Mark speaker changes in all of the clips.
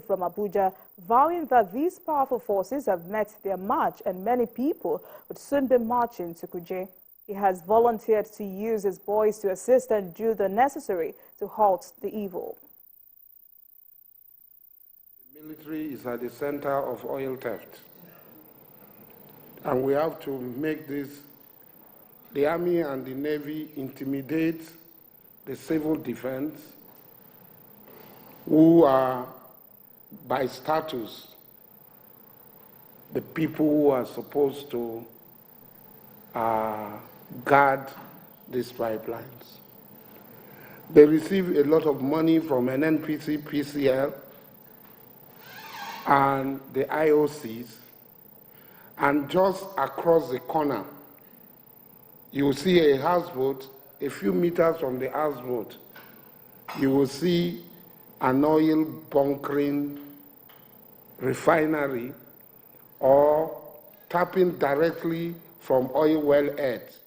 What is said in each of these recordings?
Speaker 1: from Abuja, vowing that these powerful forces have met their march and many people would soon be marching to Kuje. He has volunteered to use his boys to assist and do the necessary to halt the evil.
Speaker 2: The military is at the center of oil theft, and we have to make the army and the navy intimidate the civil defense, who are by status the people who are supposed to guard these pipelines. They receive a lot of money from NNPC, PCL, and the IOCs, and just across the corner, you will see a houseboat. A few meters from the houseboat, you will see an oil bunkering refinery or tapping directly from oil well heads.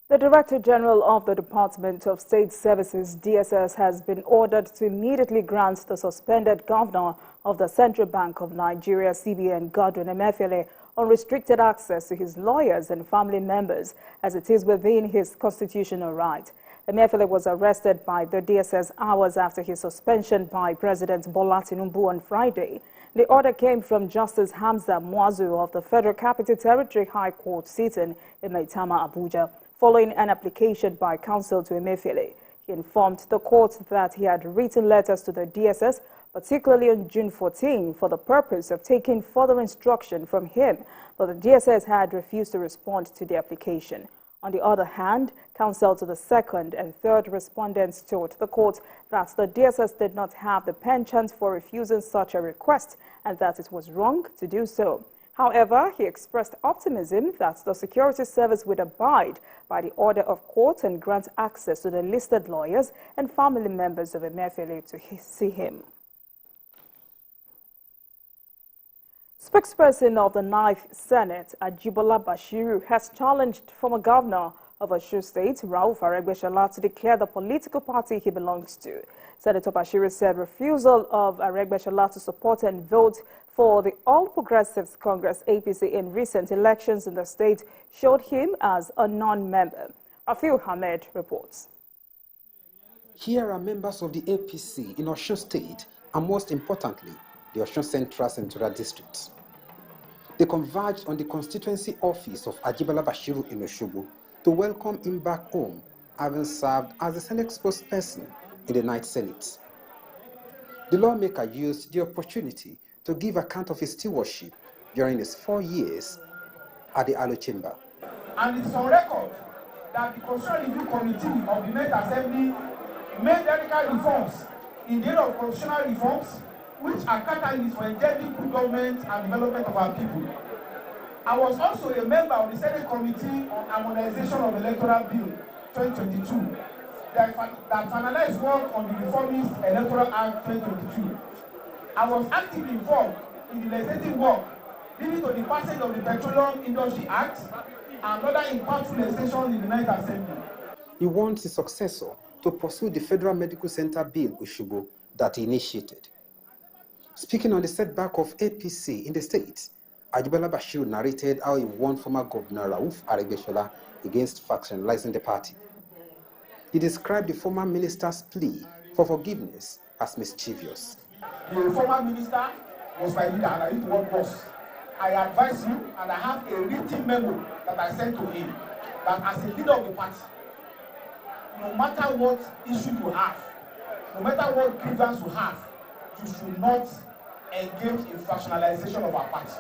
Speaker 1: The Director General of the Department of State Services, DSS, has been ordered to immediately grant the suspended governor of the Central Bank of Nigeria, CBN, Godwin Emefiele, unrestricted access to his lawyers and family members, as it is within his constitutional right. Emefiele was arrested by the DSS hours after his suspension by President Bola Tinubu on Friday. The order came from Justice Hamza Muazu of the Federal Capital Territory High Court sitting in Maitama, Abuja, following an application by counsel to Emefiele. He informed the court that he had written letters to the DSS, particularly on June 14, for the purpose of taking further instruction from him, but the DSS had refused to respond to the application. On the other hand, counsel to the second and third respondents told the court that the DSS did not have the penchant for refusing such a request and that it was wrong to do so. However, he expressed optimism that the security service would abide by the order of court and grant access to the listed lawyers and family members of Emefiele to see him. Spokesperson of the 9th Senate, Ajibola Bashiru, has challenged former governor of Osun State, Rauf Aregbesola, to declare the political party he belongs to. Senator Bashiru said refusal of Aregbesola to support and vote for the All Progressives Congress APC in recent elections in the state showed him as a non-member. Afil Hamed reports.
Speaker 3: Here are members of the APC in Osun State, and most importantly, the Osun Central District. They converged on the constituency office of Ajibola Bashiru in Osogbo to welcome him back home, having served as the Senate spokesperson in the 9th Senate. The lawmaker used the opportunity to give account of his stewardship during his 4 years at the Alo Chamber.
Speaker 4: And it's on record that the Constitutional Review Committee of the Met Assembly made radical reforms in the area of constitutional reforms, which are catalysts for engendering good government and development of our people. I was also a member of the Senate Committee on Harmonization of Electoral Bill 2022 that finalized work on the Reformist Electoral Act 2022. I was actively involved in the legislative work leading to the passage of the Petroleum Industry Act and other impactful legislation in the 9th Assembly.
Speaker 3: He wants his successor to pursue the Federal Medical Center Bill Osogbo that he initiated. Speaking on the setback of APC in the state, Ajibola Bashiru narrated how he won former Governor Rauf Aregbesola against factionalizing the party. He described the former minister's plea for forgiveness as mischievous.
Speaker 4: The former minister was my leader and I did what was. I advise you, and I have a written memo that I sent to him, that as a leader of the party, no matter what issue you have, no matter what grievance you have, you should not engage in fractionalization of our party.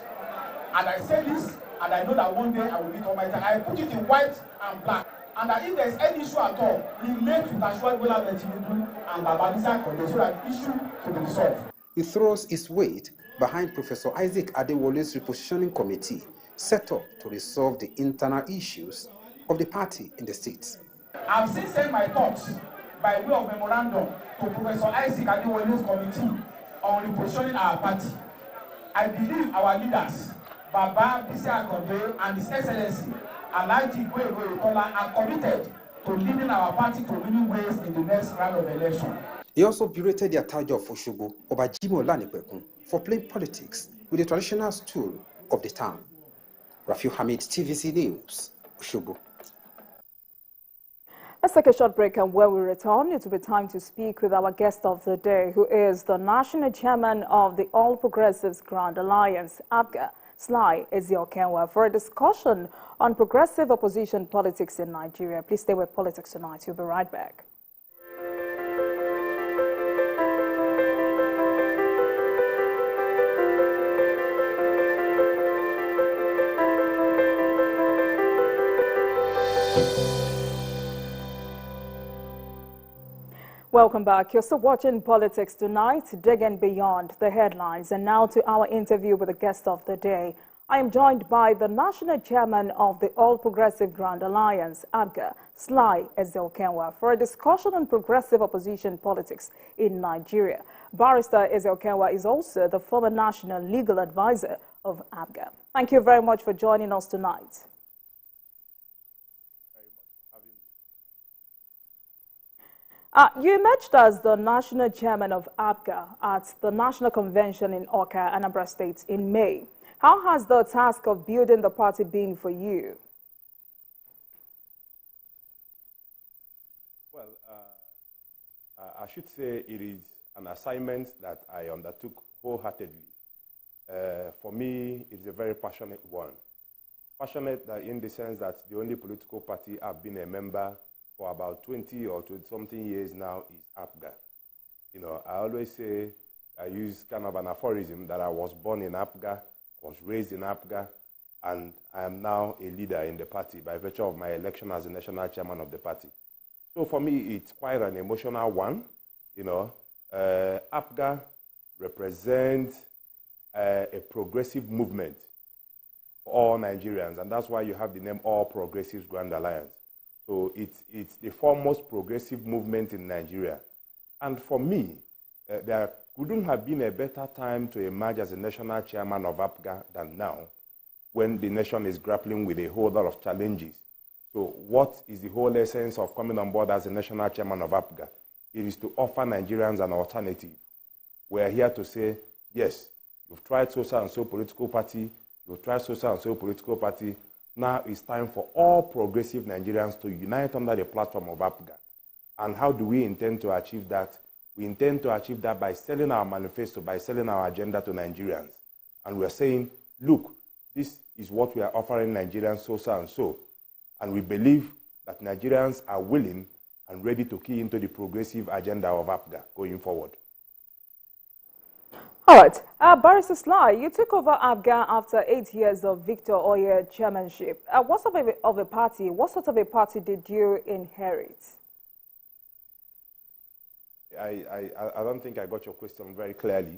Speaker 4: And I say this, and I know that one day I will meet Almighty. I put it in white and black. And that if there's any issue at all, relate to Tashwa Bola Tinubu and Babadisa Konde so that the issue could be resolved.
Speaker 3: He throws his weight behind Professor Isaac Adewole's repositioning committee set up to resolve the internal issues of the party in the state.
Speaker 4: I've since sent my thoughts by way of memorandum to Professor Isaac Adewole's committee on repositioning our party. I believe our leaders, Baba Bisi Konde and His Excellency Alhaji Boyego Oyekola, are committed to leading our party to winning ways in the next round of election.
Speaker 3: He also berated the Atajo of Osogbo, Obajimo Olanipekun, for playing politics with the traditional stool of the town. Rafiu Hamid, TVC News, Osogbo.
Speaker 1: Let's take a short break, and when we return, it will be time to speak with our guest of the day, who is the National Chairman of the All Progressives Grand Alliance, APGA, Sly Eziokenwa, for a discussion on progressive opposition politics in Nigeria. Please stay with Politics Tonight. We'll be right back. Welcome back. You're still watching Politics Tonight, digging beyond the headlines. And now to our interview with the guest of the day. I am joined by the National Chairman of the All Progressive Grand Alliance, APGA, Sly Eziokenwa, for a discussion on progressive opposition politics in Nigeria. Barrister Eziokenwa is also the former National Legal Advisor of APGA. Thank you very much for joining us tonight. You emerged as the National Chairman of APGA at the National Convention in Awka, Anambra State in May. How has the task of building the party been for you?
Speaker 5: Well, I should say it is an assignment that I undertook wholeheartedly. For me, it's a very passionate one. Passionate in the sense that the only political party I've been a member for about 20 or 20-something years now is APGA. You know, I always say, I use kind of an aphorism that I was born in APGA, was raised in APGA, and I am now a leader in the party by virtue of my election as the national chairman of the party. So for me, it's quite an emotional one. You know, APGA represents a progressive movement for all Nigerians, and that's why you have the name All Progressives Grand Alliance. So it's the foremost progressive movement in Nigeria. And for me, there couldn't have been a better time to emerge as a national chairman of APGA than now, when the nation is grappling with a whole lot of challenges. So what is the whole essence of coming on board as a national chairman of APGA? It is to offer Nigerians an alternative. We're here to say, yes, you've tried so-and-so political party, you've tried so-and-so political party. Now it's time for all progressive Nigerians to unite under the platform of APGA. And how do we intend to achieve that? We intend to achieve that by selling our manifesto, by selling our agenda to Nigerians. And we're saying, look, this is what we are offering Nigerians so-and-so. And we believe that Nigerians are willing and ready to key into the progressive agenda of APGA going forward.
Speaker 1: All right. Barrister Sly, you took over APGA after 8 years of Victor Oye chairmanship. What sort of a party did you inherit?
Speaker 5: I don't think I got your question very clearly.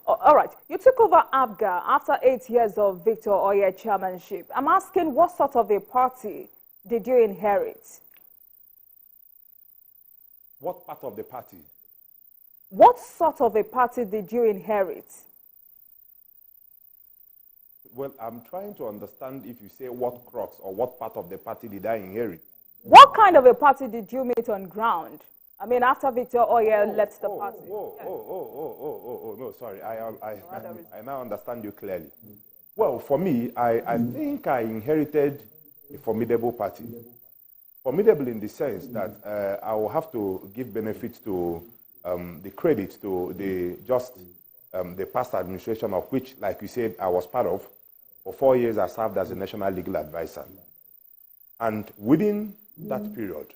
Speaker 1: All right. You took over APGA after 8 years of Victor Oye chairmanship. I'm asking, what sort of a party did you inherit?
Speaker 5: What part of the party?
Speaker 1: What sort of a party did you inherit?
Speaker 5: Well, I'm trying to understand if you say what crux or what part of the party did I inherit.
Speaker 1: What kind of a party did you meet on ground? I mean, after Victor Oye left the party.
Speaker 5: No, sorry. I now understand you clearly. Well, for me, I think I inherited a formidable party. Formidable in the sense that I will have to give benefits to the credit to the past administration, of which, like you said, I was part of. For 4 years, I served as a national legal advisor. And within that period,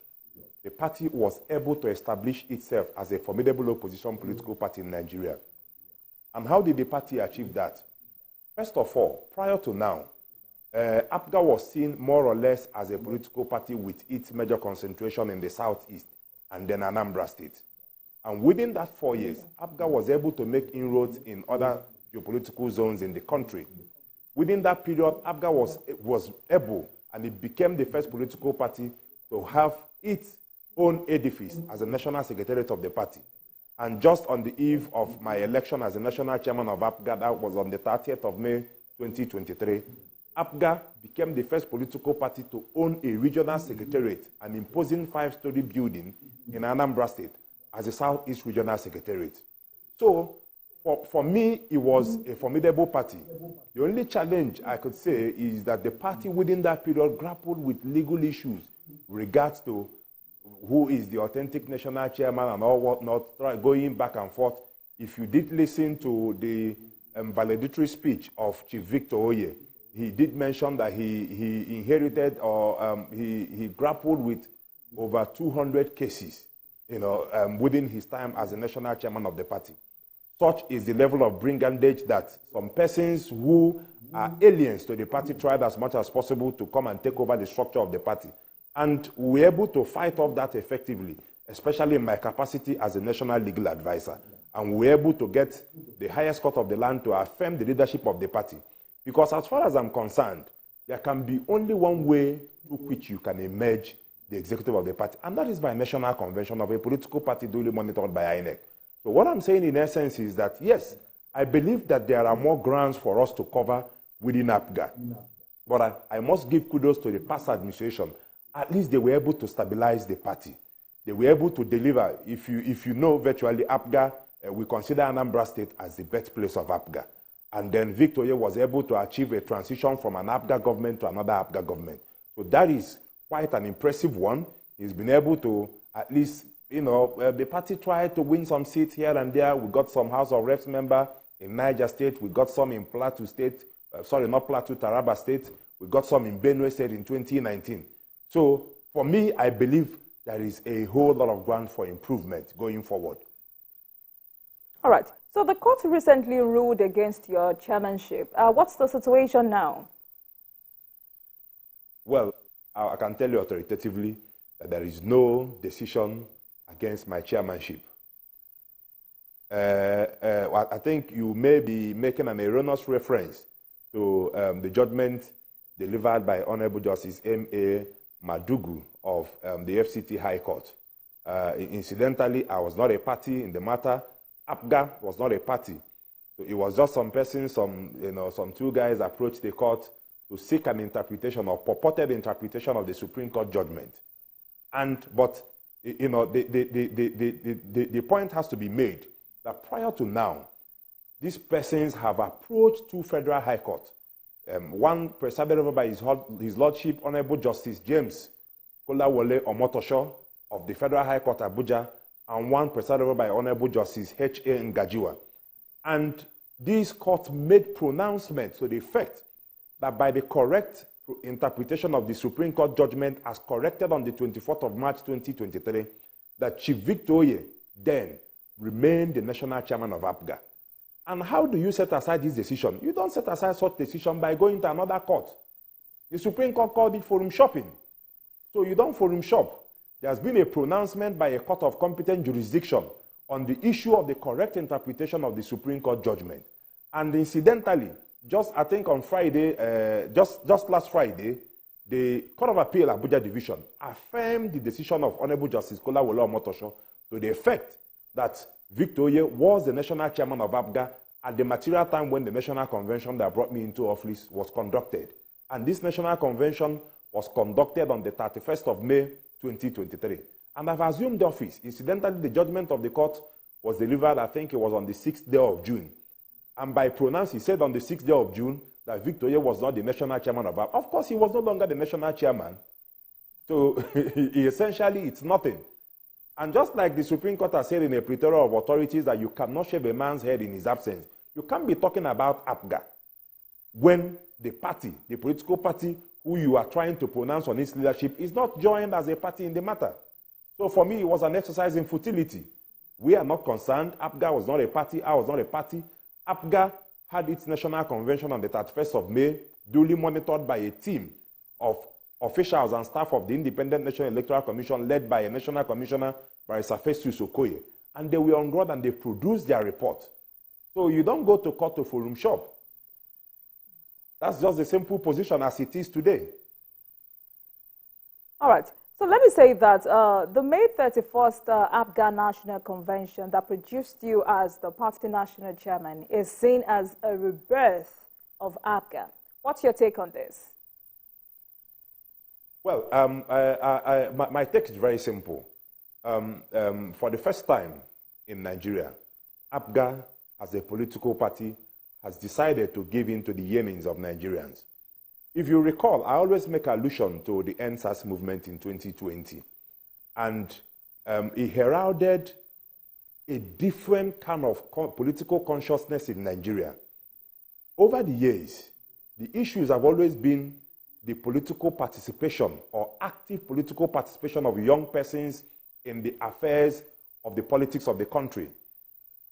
Speaker 5: the party was able to establish itself as a formidable opposition political party in Nigeria. And how did the party achieve that? First of all, prior to now, APGA was seen more or less as a political party with its major concentration in the southeast and then Anambra State. And within that 4 years, APGA was able to make inroads in other geopolitical zones in the country. Within that period, APGA was able, and it became the first political party to have its own edifice as a national secretariat of the party. And just on the eve of my election as the national chairman of APGA, that was on the 30th of May 2023, APGA became the first political party to own a regional secretariat, an imposing 5-story building in Anambra State as a Southeast Regional Secretariat. So, for me, it was a formidable party. The only challenge I could say is that the party within that period grappled with legal issues regards to who is the authentic national chairman and all whatnot, going back and forth. If you did listen to the valedictory speech of Chief Victor Oye, he did mention that he inherited or he grappled with over 200 cases, within his time as the national chairman of the party. Such is the level of brigandage that some persons who are aliens to the party tried as much as possible to come and take over the structure of the party. And we were able to fight off that effectively, especially in my capacity as a national legal advisor. And we were able to get the highest court of the land to affirm the leadership of the party. Because as far as I'm concerned, there can be only one way through which you can emerge the executive of the party, and that is by national convention of a political party duly monitored by INEC. So what I'm saying in essence is that, yes, I believe that there are more grounds for us to cover within APGA. But I must give kudos to the past administration. At least they were able to stabilize the party. They were able to deliver. If you know virtually APGA, we consider Anambra State as the birthplace of APGA. And then Victoria was able to achieve a transition from an APGA government to another APGA government. So that is quite an impressive one. He's been able to at least, the party tried to win some seats here and there. We got some House of Reps member in Niger State. We got some in Plateau State. Taraba State. We got some in Benue State in 2019. So for me, I believe there is a whole lot of ground for improvement going forward.
Speaker 1: All right. So the court recently ruled against your chairmanship. What's the situation now?
Speaker 5: Well, I can tell you authoritatively that there is no decision against my chairmanship. I think you may be making an erroneous reference to the judgment delivered by Honorable Justice M.A. Madugu of the FCT High Court. Incidentally, I was not a party in the matter. APGA was not a party. So it was just some persons, some two guys approached the court to seek an interpretation or purported interpretation of the Supreme Court judgment. But the point has to be made that prior to now, these persons have approached two federal high courts. One presided over by His Lordship Honorable Justice James Kolawole Omotosho of the Federal High Court Abuja, and one presided over by Honorable Justice H.A. Ngajiwa. And these courts made pronouncements to the effect that by the correct interpretation of the Supreme Court judgment as corrected on the 24th of March 2023, that Chief Victor Oye then remained the national chairman of APGA. And how do you set aside this decision? You don't set aside such decision by going to another court. The Supreme Court called it forum shopping. So you don't forum shop. There has been a pronouncement by a court of competent jurisdiction on the issue of the correct interpretation of the Supreme Court judgment. And incidentally, I think on Friday, just last Friday, the Court of Appeal Abuja Division affirmed the decision of Honorable Justice Kolawole Omotosho to the effect that Victor Oye was the national chairman of APGA at the material time when the national convention that brought me into office was conducted. And this national convention was conducted on the 31st of May, 2023. And I've assumed office. Incidentally, the judgment of the court was delivered, I think it was on the 6th day of June. And by pronounce, he said on the 6th day of June that Victor Oye was not the national chairman of APGA. Of course, he was no longer the national chairman. So essentially, it's nothing. And just like the Supreme Court has said in a plethora of authorities that you cannot shave a man's head in his absence, you can't be talking about APGA when the party, the political party who you are trying to pronounce on its leadership is not joined as a party in the matter. So for me, it was an exercise in futility. We are not concerned. APGA was not a party. I was not a party. APGA had its national convention on the 31st of May, duly monitored by a team of officials and staff of the Independent National Electoral Commission led by a national commissioner, Barrister Festus Okoye. And they were on board and they produced their report. So you don't go to court to forum shop. That's just the simple position as it is today.
Speaker 1: All right. So let me say that the May 31st APGA National Convention that produced you as the party national chairman is seen as a rebirth of APGA. What's your take on this?
Speaker 5: Well, my take is very simple. For the first time in Nigeria, APGA, as a political party, has decided to give in to the yearnings of Nigerians. If you recall, I always make allusion to the NSAS movement in 2020, and it heralded a different kind of political consciousness in Nigeria. Over the years, the issues have always been the political participation or active political participation of young persons in the affairs of the politics of the country.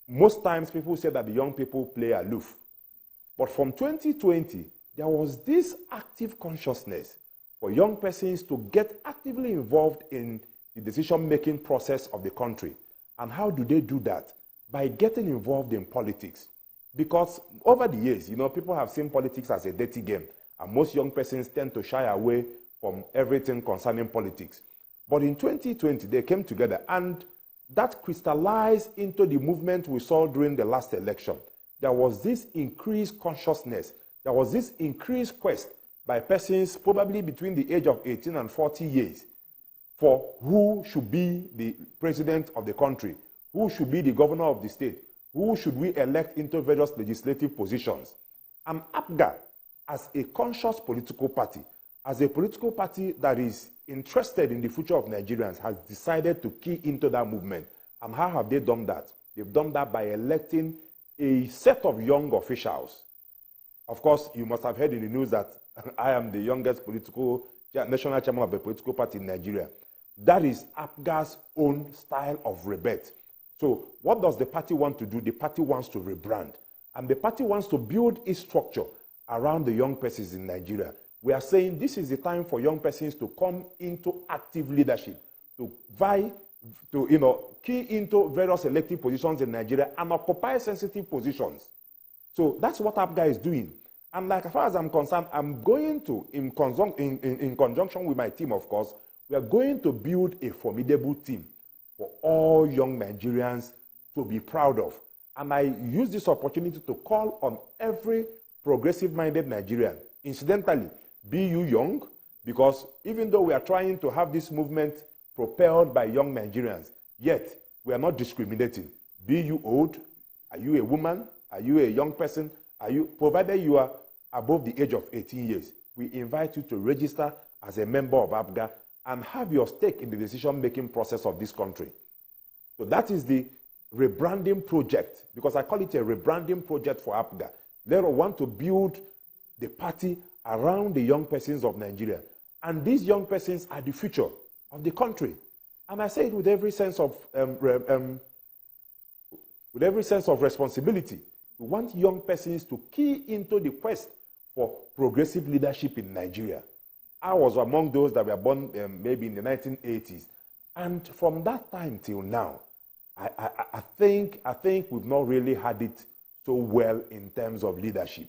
Speaker 5: Most times people say that the young people play aloof. But from 2020, there was this active consciousness for young persons to get actively involved in the decision-making process of the country. And how do they do that? By getting involved in politics. Because over the years, people have seen politics as a dirty game, and most young persons tend to shy away from everything concerning politics. But in 2020, they came together, and that crystallized into the movement we saw during the last election. There was this increased consciousness, there was this increased quest by persons probably between the age of 18 and 40 years for who should be the president of the country, who should be the governor of the state, who should we elect into various legislative positions. And APGA, as a conscious political party, as a political party that is interested in the future of Nigerians, has decided to key into that movement. And how have they done that? They've done that by electing a set of young officials. Of course, you must have heard in the news that I am the youngest national chairman of a political party in Nigeria. That is APGA's own style of rebate. So what does the party want to do? The party wants to rebrand. And the party wants to build its structure around the young persons in Nigeria. We are saying this is the time for young persons to come into active leadership, to vie, to key into various elective positions in Nigeria and occupy sensitive positions. So that's what APGA is doing. And like as far as I'm concerned, I'm going to, in conjunction with my team, of course, we are going to build a formidable team for all young Nigerians to be proud of. And I use this opportunity to call on every progressive-minded Nigerian. Incidentally, be you young, because even though we are trying to have this movement propelled by young Nigerians, yet we are not discriminating. Be you old, are you a woman, are you a young person, provided you are above the age of 18 years, we invite you to register as a member of APGA and have your stake in the decision-making process of this country. So that is the rebranding project, because I call it a rebranding project for APGA. They want to build the party around the young persons of Nigeria. And these young persons are the future of the country. And I say it with every sense of responsibility. We want young persons to key into the quest for progressive leadership in Nigeria. I was among those that were born maybe in the 1980s. And from that time till now, I think we've not really had it so well in terms of leadership.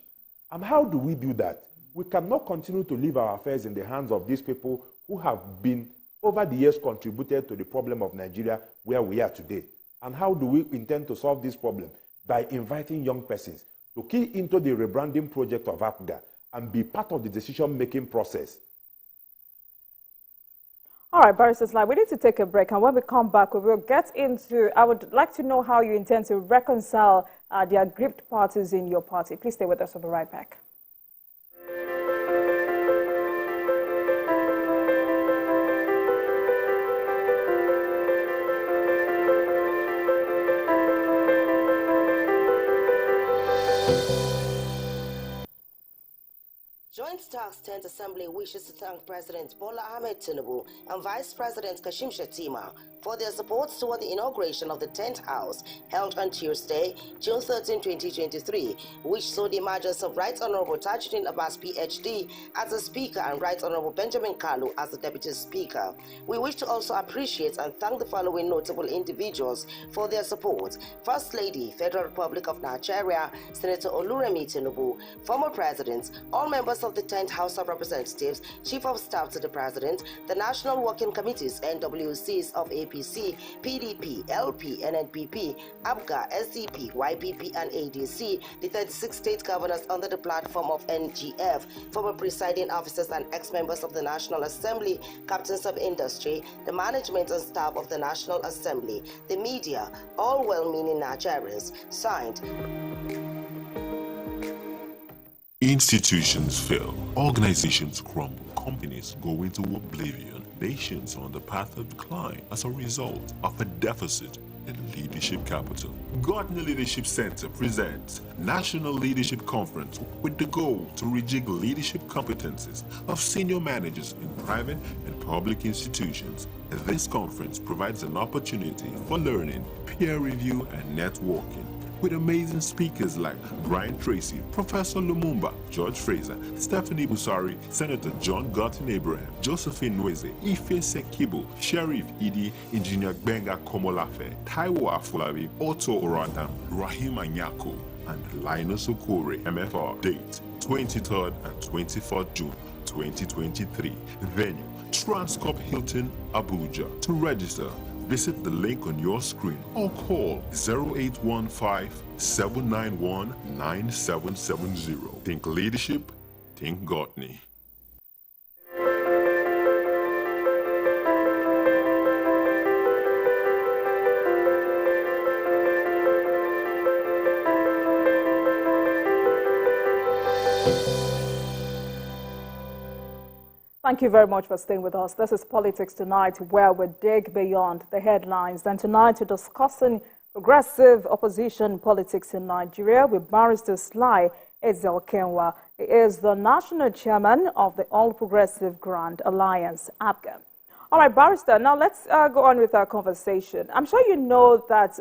Speaker 5: And how do we do that? We cannot continue to leave our affairs in the hands of these people who have been, over the years, contributed to the problem of Nigeria where we are today. And how do we intend to solve this problem? By inviting young persons to key into the rebranding project of APGA and be part of the decision-making process.
Speaker 1: All right, Barrister Sly, we need to take a break, and when we come back, we will get into, I would like to know how you intend to reconcile the aggrieved parties in your party. Please stay with us. We'll be right back.
Speaker 6: Joint Task 10th Assembly wishes to thank President Bola Ahmed Tinubu and Vice President Kashim Shettima for their support toward the inauguration of the 10th House held on Tuesday, June 13, 2023, which saw the emergence of Right Honorable Tajuddin Abbas, PhD, as the Speaker and Right Honorable Benjamin Kalu as the Deputy Speaker. We wish to also appreciate and thank the following notable individuals for their support: First Lady, Federal Republic of Nigeria, Senator Oluremi Tinubu, former President, all members of the 10th House of Representatives, Chief of Staff to the President, the National Working Committees, NWCs of APC, PDP, LP, NNPP, APGA, SDP, YPP, and ADC, the 36 state governors under the platform of NGF, former presiding officers and ex-members of the National Assembly, captains of industry, the management and staff of the National Assembly, the media, all well-meaning Nigerians. Signed.
Speaker 7: Institutions fail, organizations crumble, companies go into oblivion, nations are on the path of decline as a result of a deficit in leadership capital. Gardner Leadership Center presents National Leadership Conference with the goal to rejig leadership competencies of senior managers in private and public institutions. This conference provides an opportunity for learning, peer review, and networking, with amazing speakers like Brian Tracy, Professor Lumumba, George Fraser, Stephanie Busari, Senator John Garton Abraham, Josephine Nweze, Ife Sekibo, Sheriff Idi, Engineer Benga Komolafe, Taiwo Afolabi, Otto Oradam, Rahim Anyako, and Linus Okore. MFR date 23rd and 24th June 2023. Venue Transcorp Hilton, Abuja. To register, visit the link on your screen or call 0815-791-9770. Think leadership, think Gotney.
Speaker 1: Thank you very much for staying with us. This is Politics Tonight, where we dig beyond the headlines. And tonight we're discussing progressive opposition politics in Nigeria with Barrister Sly Ezel-Kenwa. He is the national chairman of the All Progressive Grand Alliance, APGA. All right, Barrister, now let's go on with our conversation. I'm sure you know that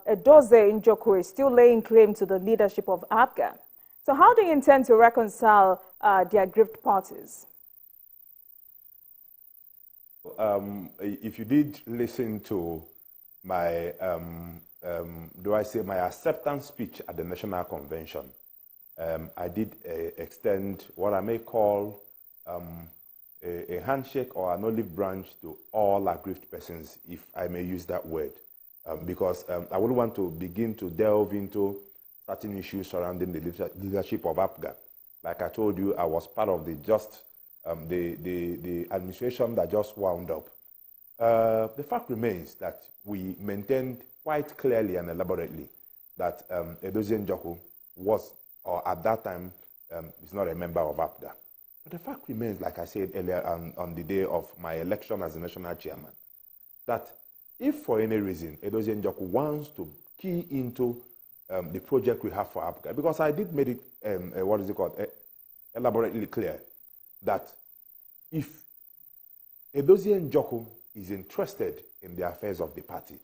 Speaker 1: Edozie Njoku is still laying claim to the leadership of APGA. So how do you intend to reconcile the aggrieved parties?
Speaker 5: If you did listen to my, my acceptance speech at the National Convention, I did extend what I may call a handshake or an olive branch to all aggrieved persons, if I may use that word, because I wouldn't want to begin to delve into certain issues surrounding the leadership of APGA. Like I told you, I was part of the administration that just wound up. The fact remains that we maintained quite clearly and elaborately that Edozie Njoku was, or at that time, is not a member of APGA. But the fact remains, like I said earlier on the day of my election as the national chairman, that if for any reason Edozie Njoku wants to key into the project we have for APGA, because I did make it, elaborately clear, that if Edozie Njoku is interested in the affairs of the party,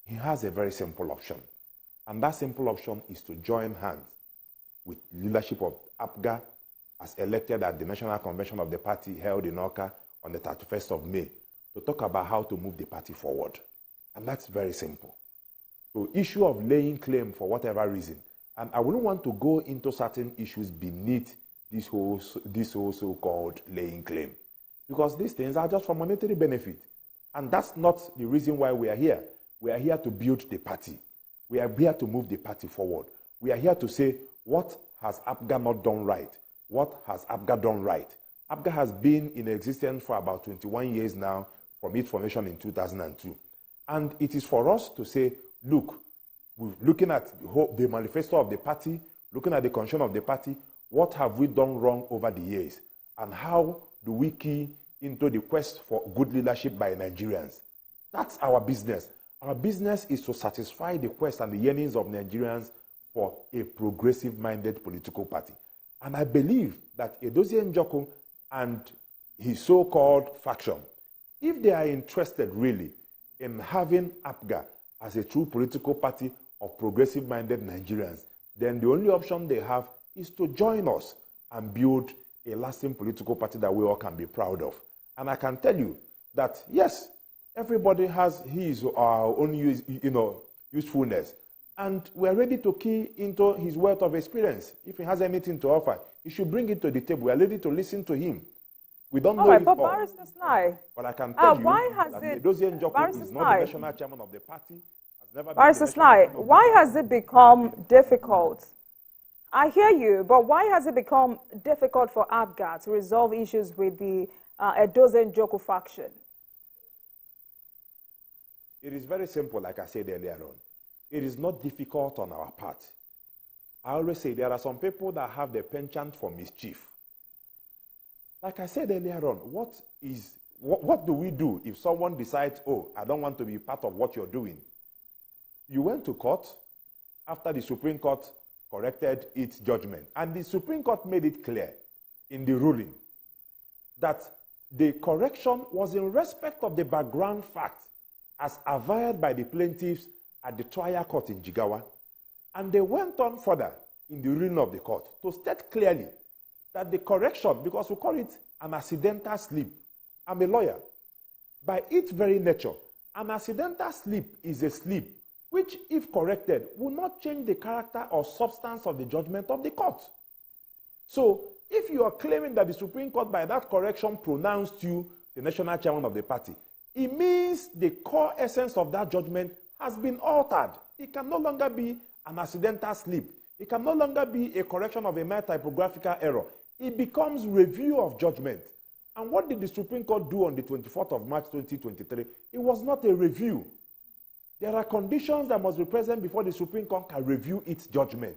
Speaker 5: he has a very simple option. And that simple option is to join hands with leadership of APGA as elected at the National Convention of the party held in Awka on the 31st of May to talk about how to move the party forward. And that's very simple. So issue of laying claim for whatever reason, and I wouldn't want to go into certain issues beneath this whole so-called laying claim, because these things are just for monetary benefit, and that's not the reason why we are here. We are here to build the party. We are here to move the party forward. We are here to say, what has APGA not done right? What has APGA done right? APGA has been in existence for about 21 years now, from its formation in 2002. And it is for us to say, look, we're looking at the manifesto of the party, looking at the constitution of the party, what have we done wrong over the years? And how do we key into the quest for good leadership by Nigerians? That's our business. Our business is to satisfy the quest and the yearnings of Nigerians for a progressive-minded political party. And I believe that Edozie Njoku and his so-called faction, if they are interested really in having APGA as a true political party of progressive-minded Nigerians, then the only option they have is to join us and build a lasting political party that we all can be proud of. And I can tell you that, yes, everybody has his or her own usefulness. And we're ready to key into his wealth of experience. If he has anything to offer, he should bring it to the table. We're ready to listen to him. We don't know it all.
Speaker 1: Barrister Sly,
Speaker 5: But I can tell you that Edozie Njoku is not the national chairman of the party. Has never
Speaker 1: Barrister Sly, why has it become difficult? I hear you, but why has it become difficult for APGA to resolve issues with the Edozie Njoku faction?
Speaker 5: It is very simple, like I said earlier on. It is not difficult on our part. I always say there are some people that have the penchant for mischief. Like I said earlier on, what do we do if someone decides, oh, I don't want to be part of what you're doing? You went to court after the Supreme Court corrected its judgment. And the Supreme Court made it clear in the ruling that the correction was in respect of the background facts as averred by the plaintiffs at the trial court in Jigawa. And they went on further in the ruling of the court to state clearly that the correction, because we call it an accidental slip. I'm a lawyer. By its very nature, an accidental slip is a slip which, if corrected, will not change the character or substance of the judgment of the court. So, if you are claiming that the Supreme Court, by that correction, pronounced you the national chairman of the party, it means the core essence of that judgment has been altered. It can no longer be an accidental slip. It can no longer be a correction of a mere typographical error. It becomes review of judgment. And what did the Supreme Court do on the 24th of March 2023? It was not a review. There are conditions that must be present before the Supreme Court can review its judgment.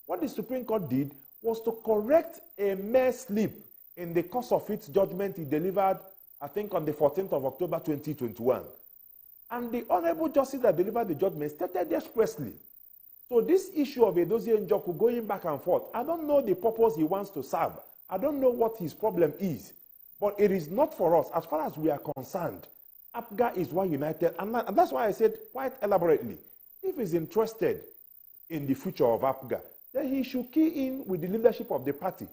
Speaker 5: What the Supreme Court did was to correct a mere slip in the course of its judgment it delivered, I think, on the 14th of October 2021. And the Honorable Justice that delivered the judgment stated expressly. So this issue of Edozie Njoku going back and forth, I don't know the purpose he wants to serve. I don't know what his problem is. But it is not for us. As far as we are concerned, APGA is one united. And that's why I said quite elaborately, if he's interested in the future of APGA, then he should key in with the leadership of the party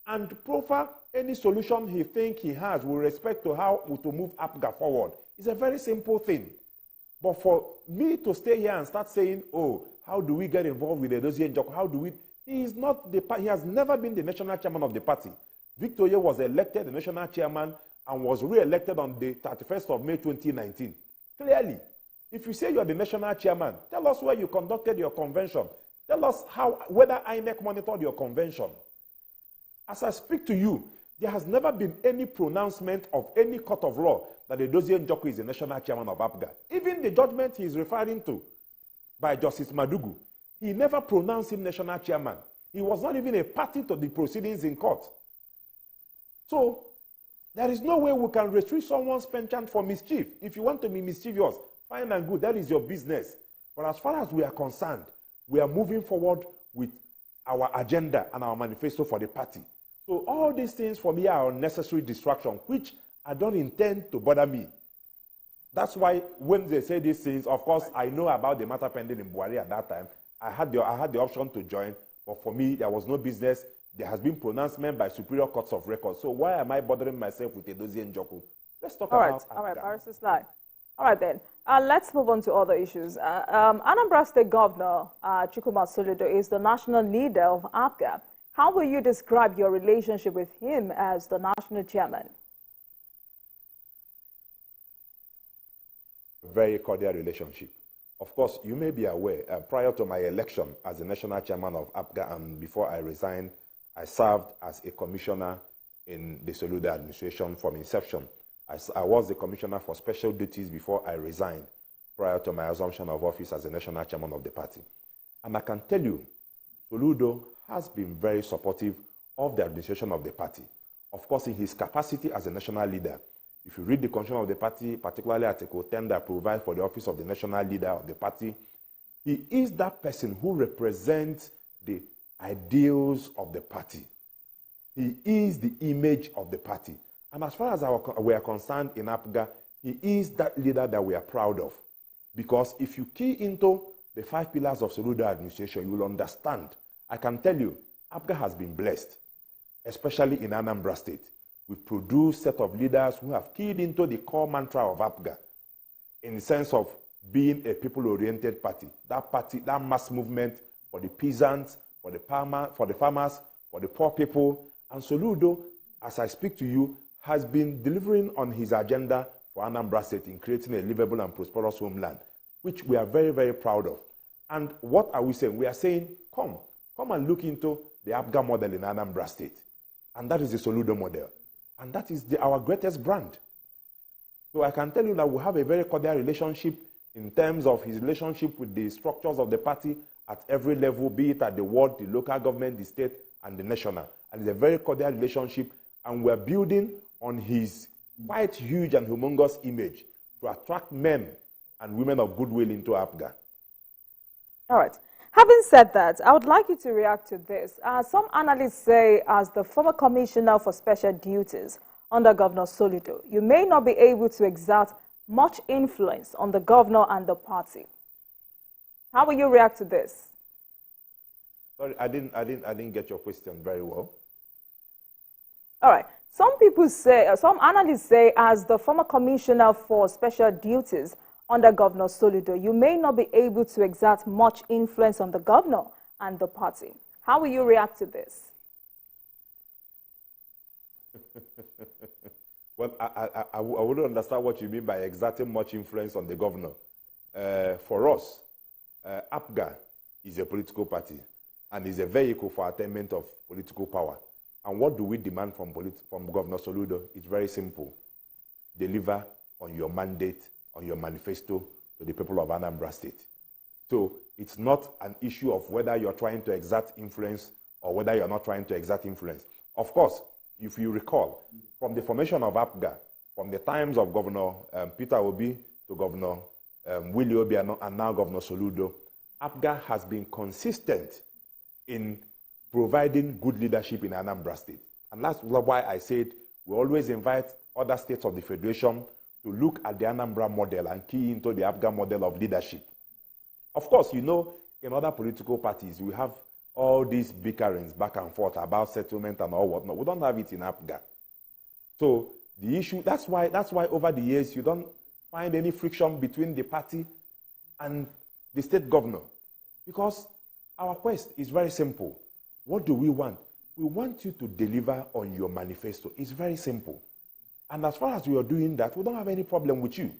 Speaker 5: and proffer any solution he thinks he has with respect to how to move APGA forward. It's a very simple thing. But for me to stay here and start saying, oh, how do we get involved with Edozie Njoku? How do we? He is not the party. He has never been the national chairman of the party. Victor Ye was elected the national chairman and was re-elected on the 31st of May 2019. Clearly, if you say you are the national chairman, tell us where you conducted your convention. Tell us whether INEC monitored your convention. As I speak to you, there has never been any pronouncement of any court of law that Edozie Njoku is the national chairman of APGA. Even the judgment he is referring to by Justice Madugu, he never pronounced him national chairman. He was not even a party to the proceedings in court. So, there is no way we can restrict someone's penchant for mischief. If you want to be mischievous, fine and good, that is your business. But as far as we are concerned, we are moving forward with our agenda and our manifesto for the party. So all these things for me are unnecessary distraction, which I don't intend to bother me. That's why when they say these things, of course, I know about the matter pending in Buhari at that time. I had the option to join, but for me, there was no business. There has been pronouncement by superior courts of record. So why am I bothering myself with Edozie Njoku? Let's talk about
Speaker 1: All right, Barrister Sly. All right, then. Let's move on to other issues. Anambra State Governor Chukwuma Soludo is the national leader of APGA. How will you describe your relationship with him as the national chairman?
Speaker 5: Very cordial relationship. Of course, you may be aware, prior to my election as the national chairman of APGA and before I resigned, I served as a commissioner in the Soludo administration from inception. I was the commissioner for special duties before I resigned, prior to my assumption of office as the national chairman of the party. And I can tell you, Soludo has been very supportive of the administration of the party. Of course, in his capacity as a national leader, if you read the constitution of the party, particularly Article 10 that provides for the office of the national leader of the party, he is that person who represents the ideals of the party. He is the image of the party. And as far as we are concerned in APGA, he is that leader that we are proud of. Because if you key into the 5 pillars of Soludo administration, you will understand. I can tell you, APGA has been blessed, especially in Anambra State. We produce a set of leaders who have keyed into the core mantra of APGA in the sense of being a people-oriented party, that mass movement for the peasants, for the farmers, for the poor people. And Soludo, as I speak to you, has been delivering on his agenda for Anambra State in creating a livable and prosperous homeland, which we are very, very proud of. And what are we saying? We are saying, come and look into the APGA model in Anambra State. And that is the Soludo model. And that is our greatest brand. So I can tell you that we have a very cordial relationship in terms of his relationship with the structures of the party at every level, be it at the ward, the local government, the state, and the national. And it's a very cordial relationship, and we're building on his quite huge and humongous image to attract men and women of goodwill into APGA.
Speaker 1: All right. Having said that, I would like you to react to this. Some analysts say, as the former commissioner for special duties under Governor Soludo, you may not be able to exert much influence on the governor and the party. How will you react to this?
Speaker 5: Sorry, I didn't get your question very well.
Speaker 1: All right. Some people say, some analysts say, as the former commissioner for special duties under Governor Soludo, you may not be able to exert much influence on the governor and the party. How will you react to this?
Speaker 5: Well, I wouldn't understand what you mean by exerting much influence on the governor. For us, APGA is a political party and is a vehicle for attainment of political power. And what do we demand from Governor Soludo? It's very simple. Deliver on your mandate, on your manifesto to the people of Anambra State. So it's not an issue of whether you're trying to exert influence or whether you're not trying to exert influence. Of course, if you recall, from the formation of APGA, from the times of Governor Peter Obi to Governor Willie Obiano and now Governor Soludo, APGA has been consistent in providing good leadership in Anambra State. And that's why I said we always invite other states of the Federation to look at the Anambra model and key into the APGA model of leadership. Of course, you know, in other political parties, we have all these bickerings back and forth about settlement and all whatnot. We don't have it in APGA. So the issue, that's why over the years you don't find any friction between the party and the state governor. Because our quest is very simple. What do we want? We want you to deliver on your manifesto. It's very simple. And as far as we are doing that, we don't have any problem with you.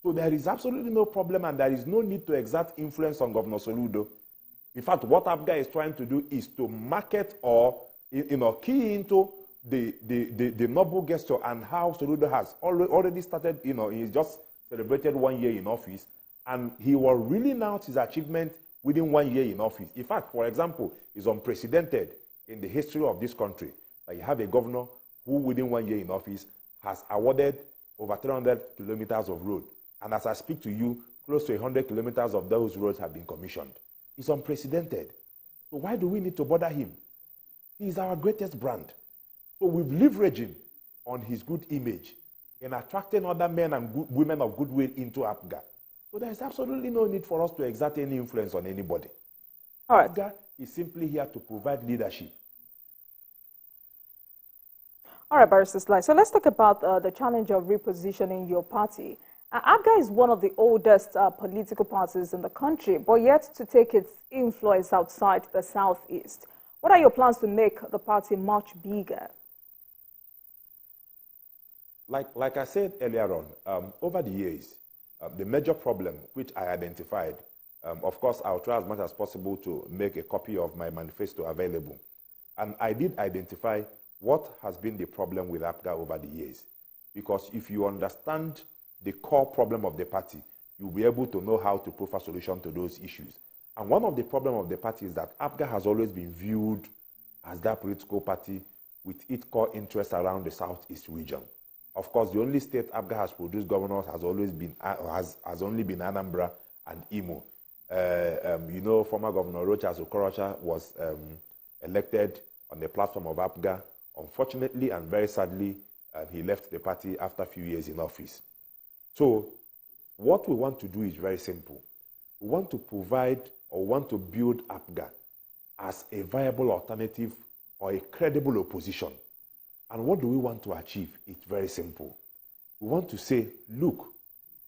Speaker 5: So there is absolutely no problem, and there is no need to exert influence on Governor Soludo. In fact, what APGA is trying to do is to market or key into the noble gesture and how Soludo has already started, he's just celebrated 1 year in office, and he will really announce his achievement within 1 year in office. In fact, for example, it's unprecedented in the history of this country that you have a governor who within 1 year in office has awarded over 300 kilometers of road. And as I speak to you, close to 100 kilometers of those roads have been commissioned. It's unprecedented. So why do we need to bother him? He is our greatest brand. So we're leveraging on his good image in attracting other men and women of goodwill into APGA. So there's absolutely no need for us to exert any influence on anybody.
Speaker 1: All right.
Speaker 5: APGA is simply here to provide leadership.
Speaker 1: All right, Barrister Sly. So let's talk about the challenge of repositioning your party. APGA is one of the oldest political parties in the country, but yet to take its influence outside the Southeast. What are your plans to make the party much bigger?
Speaker 5: Like I said earlier on, over the years, the major problem which I identified, of course, I'll try as much as possible to make a copy of my manifesto available. And I did identify what has been the problem with APGA over the years. Because if you understand the core problem of the party, you'll be able to know how to proffer solution to those issues. And one of the problems of the party is that APGA has always been viewed as that political party with its core interests around the Southeast region. Of course, the only state APGA has produced governors has only been Anambra and Imo. Former Governor Rochas Okorocha was elected on the platform of APGA. Unfortunately and very sadly, he left the party after a few years in office. So what we want to do is very simple. We want to provide or want to build APGA as a viable alternative or a credible opposition. And what do we want to achieve? It's very simple. We want to say, look,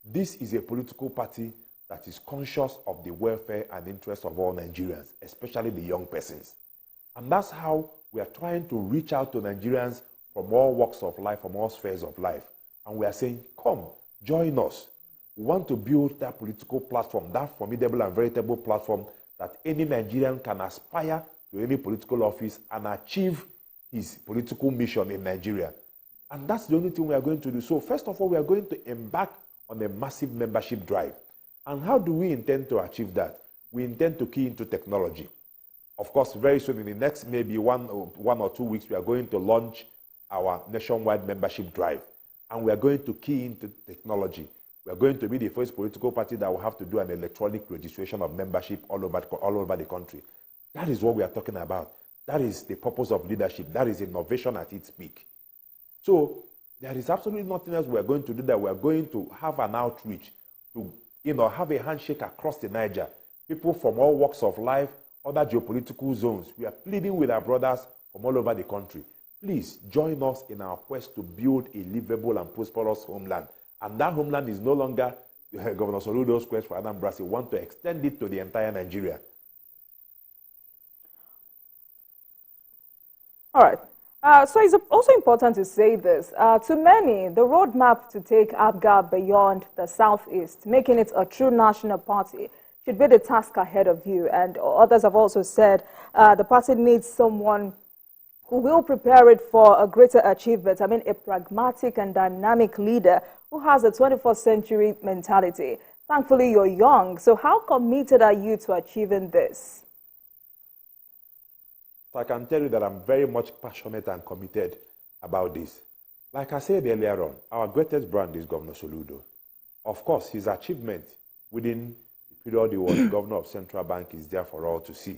Speaker 5: This is a political party that is conscious of the welfare and interests of all Nigerians, especially the young persons. And that's how we are trying to reach out to Nigerians from all walks of life, from all spheres of life. And we are saying, come, join us. We want to build that political platform, that formidable and veritable platform that any Nigerian can aspire to any political office and achieve his political mission in Nigeria. And that's the only thing we are going to do. So first of all, we are going to embark on a massive membership drive. And how do we intend to achieve that? We intend to key into technology. Of course, very soon, in the next maybe one or 2 weeks, we are going to launch our nationwide membership drive. And we are going to key into technology. We are going to be the first political party that will have to do an electronic registration of membership all over the country. That is what we are talking about. That is the purpose of leadership. That is innovation at its peak. So there is absolutely nothing else we are going to do. That we are going to have an outreach to, have a handshake across the Niger. People from all walks of life, other geopolitical zones. We are pleading with our brothers from all over the country. Please join us in our quest to build a livable and prosperous homeland. And that homeland is no longer Governor Soludo's quest for Anambra. We want to extend it to the entire Nigeria.
Speaker 1: All right. So it's also important to say this. To many, the roadmap to take APGA beyond the Southeast, making it a true national party, should be the task ahead of you. And others have also said the party needs someone who will prepare it for a greater achievement. I mean, a pragmatic and dynamic leader who has a 21st century mentality. Thankfully, you're young. So how committed are you to achieving this?
Speaker 5: I can tell you that I'm very much passionate and committed about this. Like I said earlier on, our greatest brand is Governor Soludo. Of course, his achievement within the period he was governor of Central Bank is there for all to see.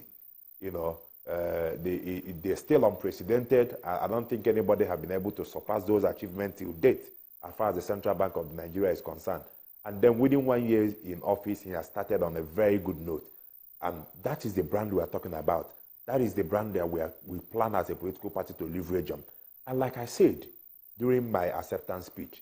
Speaker 5: They're still unprecedented. I don't think anybody has been able to surpass those achievements till date as far as the Central Bank of Nigeria is concerned. And then within 1 year in office, he has started on a very good note. And that is the brand we are talking about. That is the brand that we plan as a political party to leverage on. And like I said during my acceptance speech,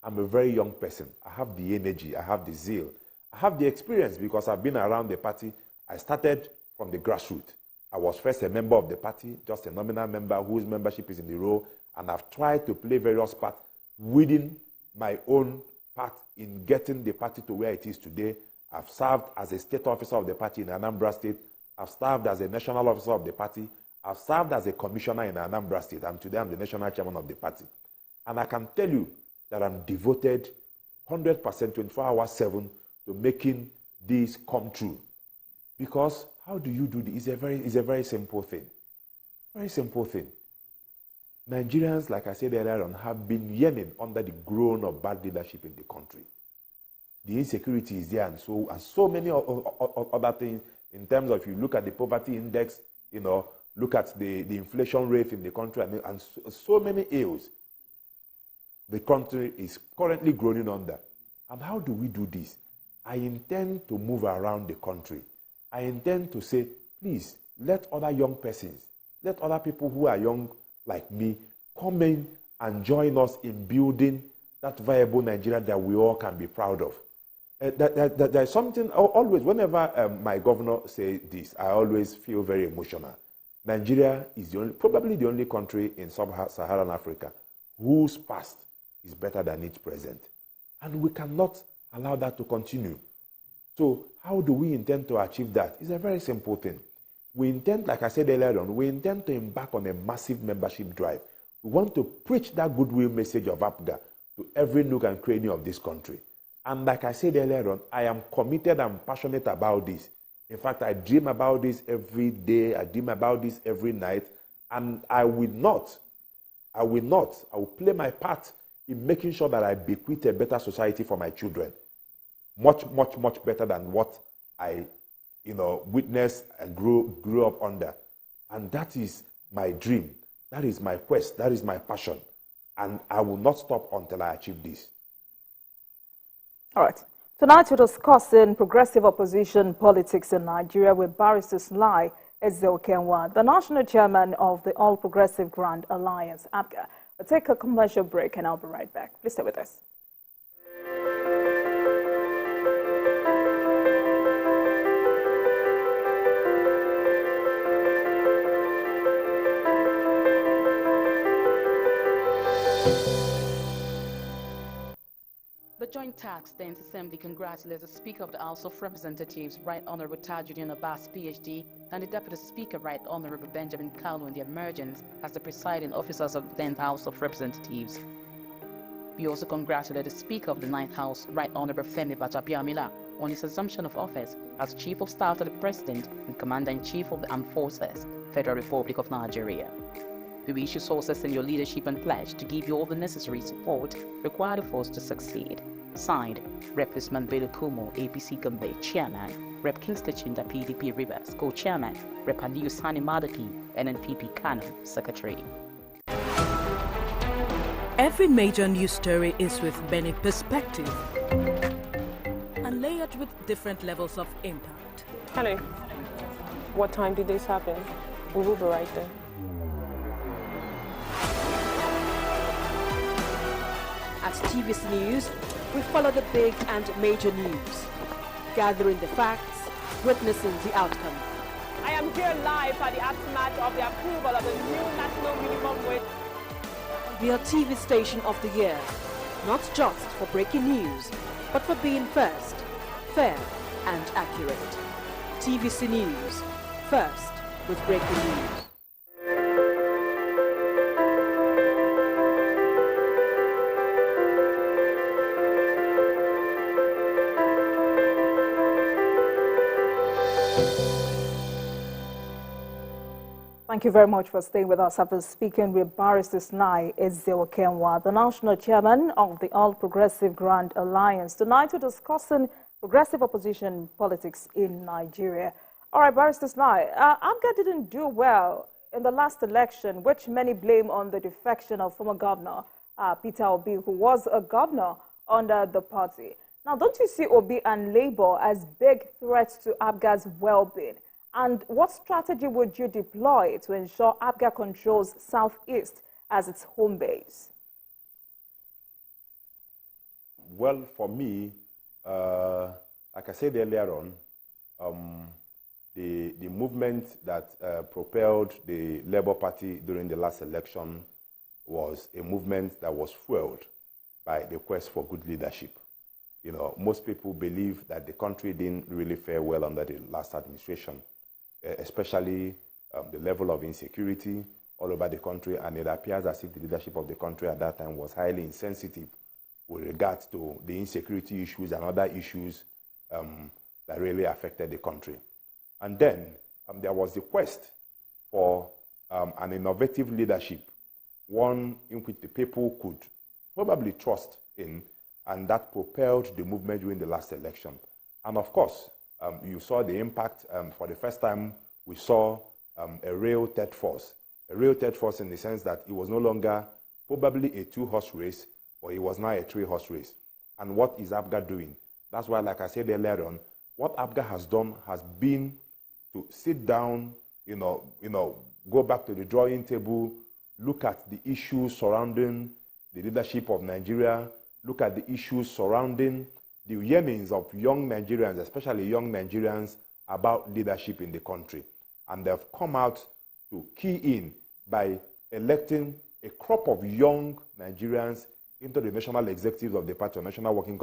Speaker 5: I'm a very young person. I have the energy, I have the zeal, I have the experience because I've been around the party. I started from the grassroots. I was first a member of the party, just a nominal member whose membership is in the roll, and I've tried to play various parts within my own part in getting the party to where it is today. I've served as a state officer of the party in Anambra State. I've served as a national officer of the party. I've served as a commissioner in Anambra State, and today I'm the national chairman of the party. And I can tell you that I'm devoted 100%, 24 hours, 7 to making this come true. Because how do you do this? It's a very simple thing. Very simple thing. Nigerians, like I said earlier on, have been yearning under the groan of bad leadership in the country. The insecurity is there, and so many other things. In terms of, if you look at the poverty index, look at the inflation rate in the country, and so many ills the country is currently groaning under. And how do we do this? I intend to move around the country. I intend to say, please, let other young persons, let other people who are young like me come in and join us in building that viable Nigeria that we all can be proud of. There's something, always, whenever my governor says this, I always feel very emotional. Nigeria is probably the only country in sub-Saharan Africa whose past is better than its present. And we cannot allow that to continue. So how do we intend to achieve that? It's a very simple thing. We intend, like I said earlier on, we intend to embark on a massive membership drive. We want to preach that goodwill message of APGA to every nook and cranny of this country. And like I said earlier on, I am committed and passionate about this. In fact, I dream about this every day. I dream about this every night. And I will play my part in making sure that I bequeath a better society for my children. Much, much, much better than what I, witnessed and grew up under. And that is my dream. That is my quest. That is my passion. And I will not stop until I achieve this.
Speaker 1: All right. Tonight we're discussing progressive opposition politics in Nigeria with Barrister Sly Ezeokenwa, the national chairman of the All Progressive Grand Alliance, APGA. We'll take a commercial break and I'll be right back. Please stay with us.
Speaker 8: Facts 10th Assembly congratulates the Speaker of the House of Representatives, Right Honorable Tajuddin Abbas, PhD, and the Deputy Speaker, Right Honorable Benjamin Kalu, in the emergence as the presiding officers of the 10th House of Representatives. We also congratulate the Speaker of the 9th House, Right Honorable Femi Bajabiamila, on his assumption of office as Chief of Staff to the President and Commander-in-Chief of the Armed Forces, Federal Republic of Nigeria. We wish you success in your leadership and pledge to give you all the necessary support required for us to succeed. Signed, Rep. Usman Bello Kumo, APC Gombe, Chairman, Rep. Kingsley Chinda, PDP Rivers, Co-Chairman, Rep. Aliyu Sani Madaki, NNPP Kano, Secretary.
Speaker 9: Every major news story is with many perspectives and layered with different levels of impact.
Speaker 10: Hello. What time did this happen? We will be right there.
Speaker 11: At TVC News, we follow the big and major news, gathering the facts, witnessing the outcome.
Speaker 10: I am here live at the aftermath of the approval of the new national minimum wage.
Speaker 11: We are TV Station of the Year, not just for breaking news, but for being first, fair and accurate. TVC News, first with breaking news.
Speaker 1: Thank you very much for staying with us. After speaking with Barrister Snai Ezeokenwa, the national chairman of the All Progressive Grand Alliance. Tonight we're discussing progressive opposition politics in Nigeria. All right, Barrister Snai, APGA didn't do well in the last election, which many blame on the defection of former governor Peter Obi, who was a governor under the party. Now, don't you see Obi and Labour as big threats to APGA's well-being? And what strategy would you deploy to ensure APGA controls Southeast as its home base?
Speaker 5: Well, for me, like I said earlier on, the movement that propelled the Labour Party during the last election was a movement that was fueled by the quest for good leadership. You know, most people believe that the country didn't really fare well under the last administration, especially the level of insecurity all over the country, and it appears as if the leadership of the country at that time was highly insensitive with regards to the insecurity issues and other issues that really affected the country. And then there was the quest for an innovative leadership, one in which the people could probably trust in, and that propelled the movement during the last election. And of course, you saw the impact. For the first time, we saw a real third force in the sense that it was no longer probably a two-horse race, but it was now a three-horse race. And what is APGA doing? That's why, like I said earlier on, what APGA has done has been to sit down, go back to the drawing table, look at the issues surrounding the leadership of Nigeria, look at the issues surrounding the yearnings of young Nigerians, especially young Nigerians, about leadership in the country. And they've come out to key in by electing a crop of young Nigerians into the national executives of the party, or national working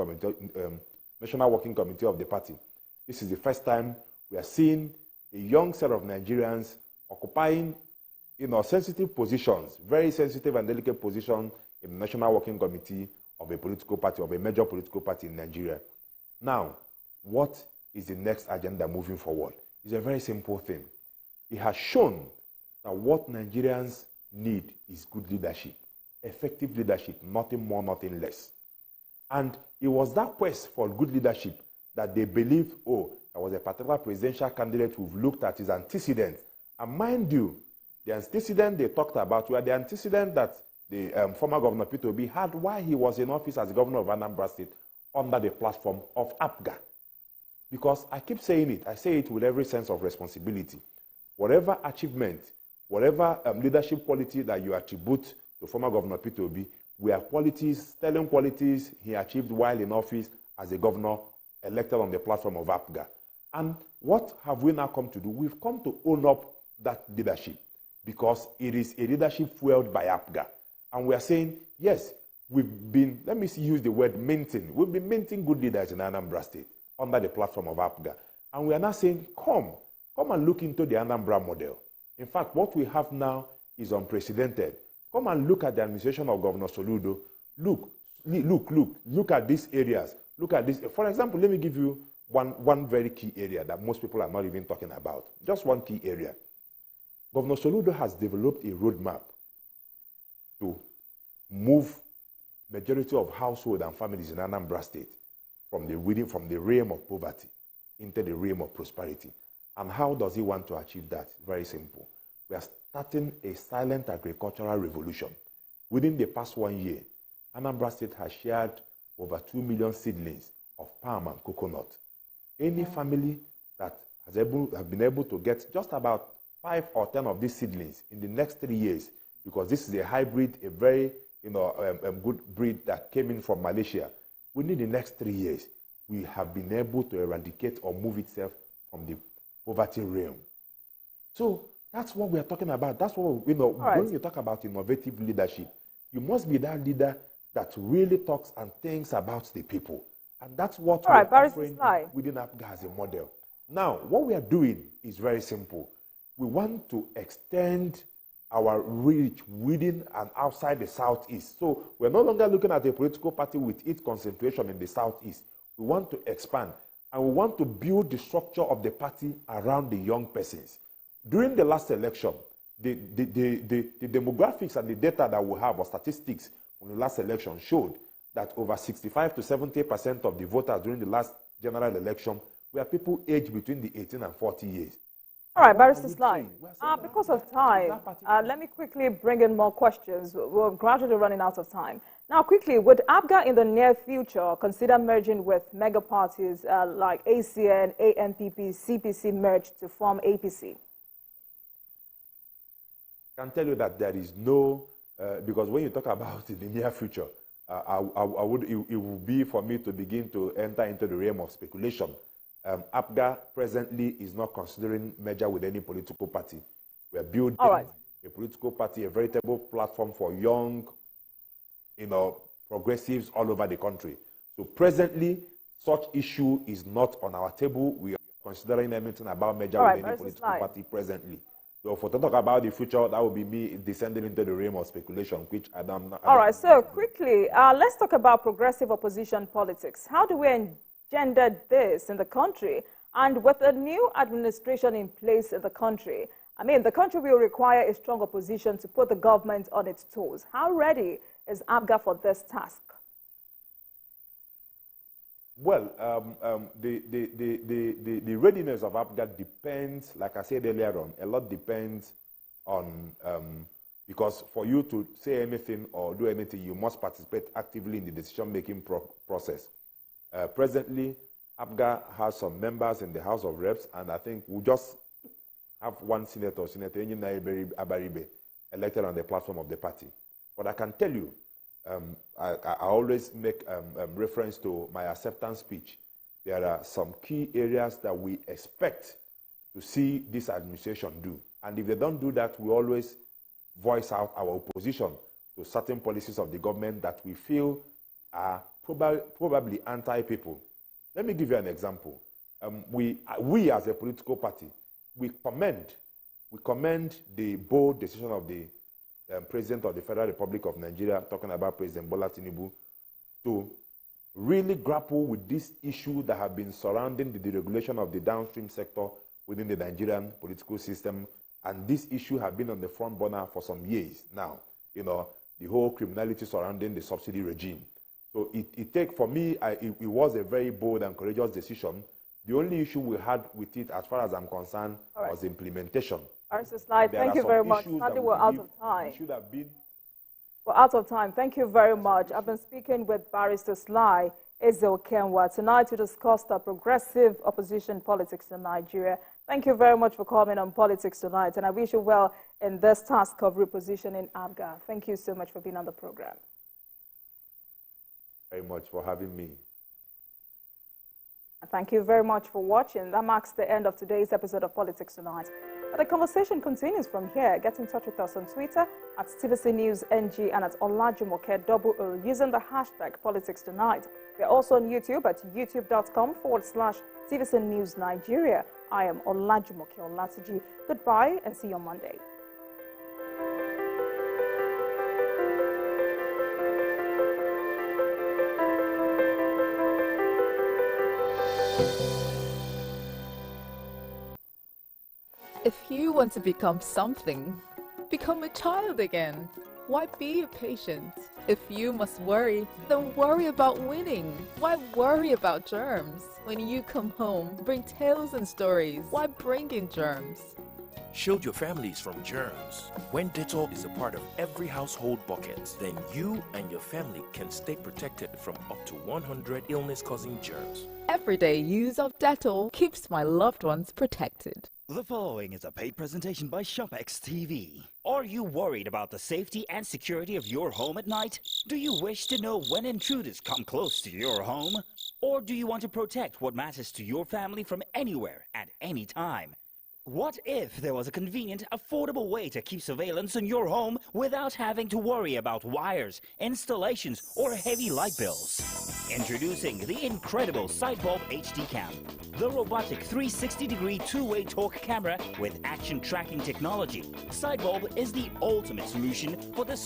Speaker 5: committee of the party. This is the first time we are seeing a young set of Nigerians occupying, sensitive positions, very sensitive and delicate positions in the national working committee of a political party, of a major political party in Nigeria. Now, what is the next agenda moving forward? It's a very simple thing. It has shown that what Nigerians need is good leadership, effective leadership, nothing more, nothing less. And it was that quest for good leadership that they believed, there was a particular presidential candidate who've looked at his antecedents. And mind you, the antecedent they talked about were the antecedent that the former governor Peter Obi had while he was in office as governor of Anambra State under the platform of APGA. Because I keep saying it, I say it with every sense of responsibility. Whatever achievement, whatever leadership quality that you attribute to former governor Peter Obi were qualities, sterling qualities he achieved while in office as a governor elected on the platform of APGA. And what have we now come to do? We've come to own up that leadership because it is a leadership fueled by APGA. And we are saying, yes, we've been, let me use the word minting. We've been minting good leaders in Anambra State under the platform of APGA. And we are now saying, come and look into the Anambra model. In fact, what we have now is unprecedented. Come and look at the administration of Governor Soludo. Look at these areas. Look at this. For example, let me give you one very key area that most people are not even talking about. Just one key area. Governor Soludo has developed a roadmap to move majority of households and families in Anambra State from the realm of poverty into the realm of prosperity. And how does he want to achieve that? Very simple. We are starting a silent agricultural revolution. Within the past 1 year, Anambra State has shared over 2 million seedlings of palm and coconut. Any family that has been able to get just about 5 or 10 of these seedlings in the next 3 years, because this is a hybrid, a very good breed that came in from Malaysia, within the next 3 years, we have been able to eradicate or move itself from the poverty realm. So that's what we are talking about. That's what, when you talk about innovative leadership, you must be that leader that really talks and thinks about the people. And that's what we are offering within APGA as a model. Now, what we are doing is very simple. We want to extend our reach within and outside the Southeast. So we're no longer looking at a political party with its concentration in the Southeast. We want to expand, and we want to build the structure of the party around the young persons. During the last election, the demographics and the data that we have, or statistics from the last election, showed that over 65 to 70% of the voters during the last general election were people aged between the 18 and 40 years.
Speaker 1: All right, Barrister Sly, because of time, let me quickly bring in more questions. We're gradually running out of time. Now, quickly, would APGA in the near future consider merging with mega parties like ACN, ANPP, CPC merged to form APC?
Speaker 5: I can tell you that there is no, because when you talk about in the near future, it would be for me to begin to enter into the realm of speculation. APGA presently is not considering merger with any political party. We are building a political party, a veritable platform for young, progressives all over the country. So presently, such issue is not on our table. We are considering anything about merger with any political party presently. So for to talk about the future, that would be me descending into the realm of speculation, which I don't know.
Speaker 1: All right, so quickly, let's talk about progressive opposition politics. How do we engender this in the country? And with a new administration in place in the country, I mean, the country will require a strong opposition to put the government on its toes. How ready is APGA for this task?
Speaker 5: Well, the readiness of APGA depends, like I said earlier on, a lot depends on, because for you to say anything or do anything, you must participate actively in the decision-making process. Presently, APGA has some members in the House of Reps, and I think we'll just have one senator, Senator Abaribe, elected on the platform of the party. But I can tell you, I always make reference to my acceptance speech. There are some key areas that we expect to see this administration do. And if they don't do that, we always voice out our opposition to certain policies of the government that we feel are probably anti-people. Let me give you an example. We as a political party, we commend the bold decision of the President of the Federal Republic of Nigeria, talking about President Bola Tinubu, to really grapple with this issue that have been surrounding the deregulation of the downstream sector within the Nigerian political system. And this issue has been on the front burner for some years now, the whole criminality surrounding the subsidy regime. So for me, it was a very bold and courageous decision. The only issue we had with it, as far as I'm concerned, was implementation.
Speaker 1: Barrister Sly, thank you very much. Sadly, we're out of time. We're out of time. Thank you very much. I've been speaking with Barrister Sly Ezeokenwa tonight to discuss the progressive opposition politics in Nigeria. Thank you very much for coming on Politics Tonight, and I wish you well in this task of repositioning APGA. Thank you so much for being on the program.
Speaker 5: Very much for having me.
Speaker 1: Thank you very much for watching. That marks the end of today's episode of Politics Tonight. But the conversation continues from here. Get in touch with us on Twitter at TVC News NG and at Olajumoke using the hashtag Politics Tonight. We're also on YouTube at youtube.com/TVC News Nigeria. I am Olajumoke Olatiji. Goodbye and see you on Monday.
Speaker 12: If you want to become something, become a child again. Why be a patient? If you must worry, then worry about winning. Why worry about germs? When you come home, bring tales and stories. Why bring in germs?
Speaker 13: Shield your families from germs. When Dettol is a part of every household bucket, then you and your family can stay protected from up to 100 illness-causing germs.
Speaker 12: Everyday use of Dettol keeps my loved ones protected.
Speaker 14: The following is a paid presentation by ShopX TV. Are you worried about the safety and security of your home at night? Do you wish to know when intruders come close to your home? Or do you want to protect what matters to your family from anywhere at any time? What if there was a convenient, affordable way to keep surveillance on your home without having to worry about wires, installations, or heavy light bills? Introducing the incredible Sidebulb HD Cam, the robotic 360-degree two-way torque camera with action tracking technology. Sidebulb is the ultimate solution for the